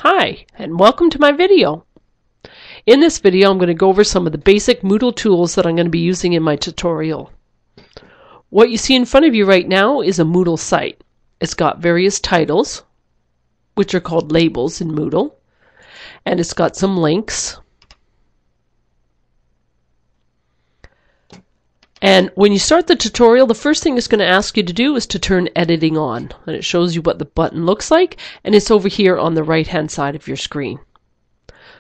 Hi, and welcome to my video. In this video, I'm going to go over some of the basic Moodle tools that I'm going to be using in my tutorial. What you see in front of you right now is a Moodle site. It's got various titles, which are called labels in Moodle, and it's got some links. And when you start the tutorial, the first thing it's going to ask you to do is to turn editing on. And it shows you what the button looks like, and it's over here on the right-hand side of your screen.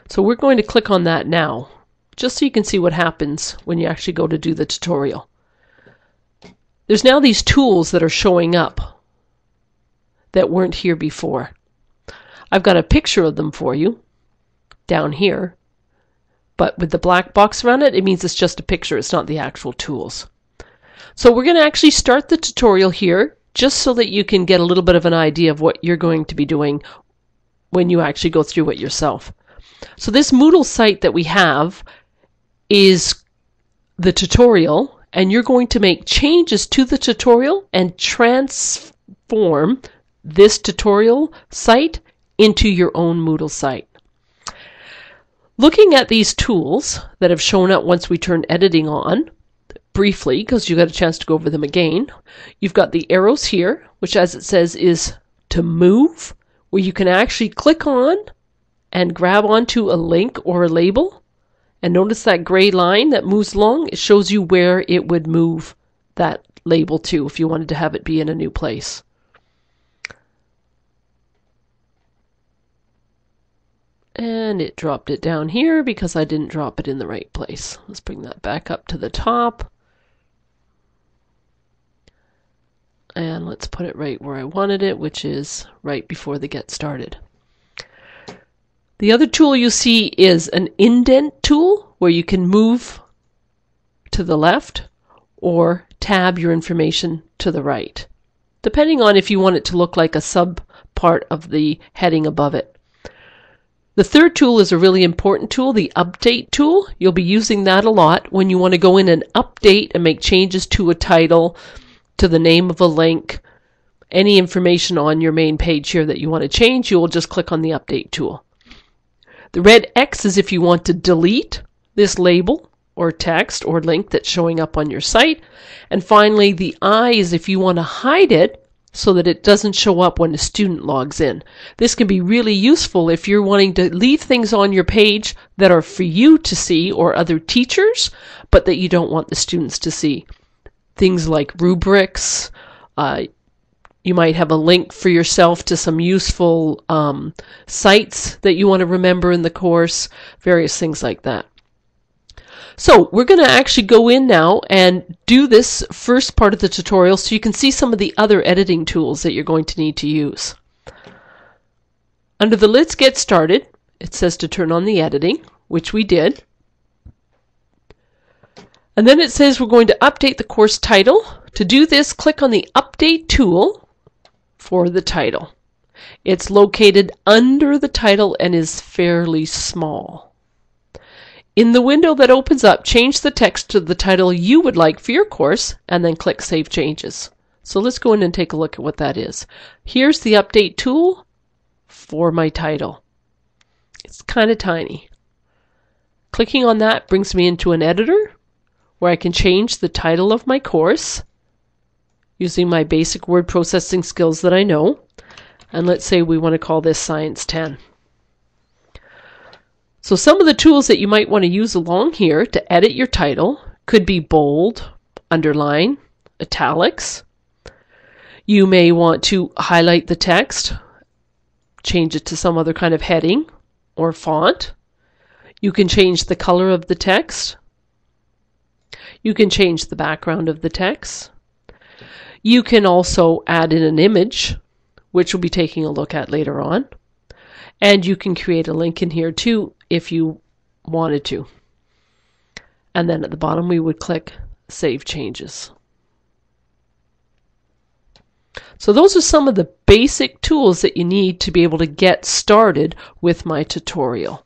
So we're going to click on that now, just so you can see what happens when you actually go to do the tutorial. There's now these tools that are showing up that weren't here before. I've got a picture of them for you down here. But with the black box around it, it means it's just a picture. It's not the actual tools. So we're going to actually start the tutorial here just so that you can get a little bit of an idea of what you're going to be doing when you actually go through it yourself. So this Moodle site that we have is the tutorial, and you're going to make changes to the tutorial and transform this tutorial site into your own Moodle site. Looking at these tools that have shown up once we turn editing on, briefly, because you got a chance to go over them again, you've got the arrows here, which as it says is to move, where you can actually click on and grab onto a link or a label. And notice that gray line that moves along, it shows you where it would move that label to if you wanted to have it be in a new place. And it dropped it down here because I didn't drop it in the right place. Let's bring that back up to the top. And let's put it right where I wanted it, which is right before the get started. The other tool you see is an indent tool where you can move to the left or tab your information to the right, depending on if you want it to look like a sub part of the heading above it. The third tool is a really important tool, the update tool. You'll be using that a lot when you want to go in and update and make changes to a title, to the name of a link, any information on your main page here that you want to change, you will just click on the update tool. The red X is if you want to delete this label or text or link that's showing up on your site. And finally, the I is if you want to hide it so that it doesn't show up when a student logs in. This can be really useful if you're wanting to leave things on your page that are for you to see or other teachers, but that you don't want the students to see. Things like rubrics, you might have a link for yourself to some useful sites that you want to remember in the course, various things like that. So we're going to actually go in now and do this first part of the tutorial so you can see some of the other editing tools that you're going to need to use. Under the Let's Get Started, it says to turn on the editing, which we did. And then it says we're going to update the course title. To do this, click on the Update tool for the title. It's located under the title and is fairly small. In the window that opens up, change the text to the title you would like for your course, and then click Save Changes. So let's go in and take a look at what that is. Here's the Update tool for my title. It's kind of tiny. Clicking on that brings me into an editor where I can change the title of my course using my basic word processing skills that I know. And let's say we want to call this Science 10. So some of the tools that you might want to use along here to edit your title could be bold, underline, italics. You may want to highlight the text, change it to some other kind of heading or font. You can change the color of the text. You can change the background of the text. You can also add in an image, which we'll be taking a look at later on. And you can create a link in here too if you wanted to. And then at the bottom we would click Save Changes. So those are some of the basic tools that you need to be able to get started with my tutorial.